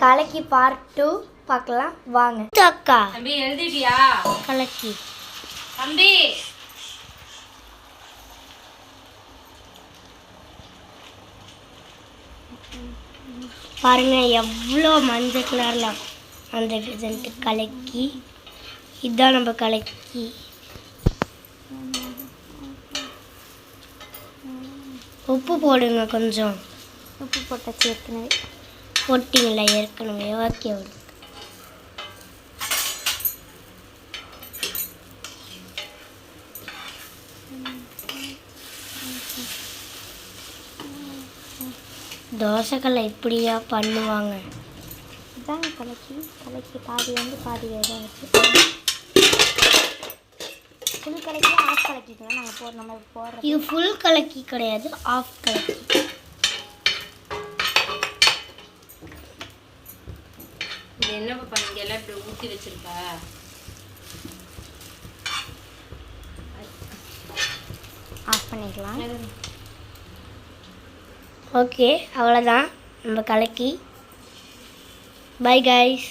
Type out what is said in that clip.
கலக்கி பார்ட் 2 பார்க்கலாம் வாங்க. அக்கா தம்பி எழுதிட்டியா? கலக்கி தம்பி பாருங்க எவ்வளோ மஞ்சள் கலர்ல அந்த ரிசல்ட் கலக்கி. இதுதான் நம்ம கலக்கி. உப்பு போடுங்க கொஞ்சம். உப்பு போட்டாச்சு ஏற்கனவே. போட்டிங்களா ஏற்கனவே? Okay okay. தோசைக்கல்லை இப்படியா பண்ணுவாங்க? இதாங்க கலக்கி பாதி வந்து பாதி வேக வச்சு ஃபுல் கலக்கி ஆஃப் கலக்கிக்கலாம். நம்ம போடுறோம். இது ஃபுல் கலக்கி கிடையாது, ஆஃப் கலக்கி. இது என்ன பாப்பா நீங்க எல்லாம் இப்படி ஊற்றி வச்சிருக்க? ஆஃப் பண்ணிக்கலாம். ஓகே அவ்வளோதான் நம்ம கலக்கி. Bye guys.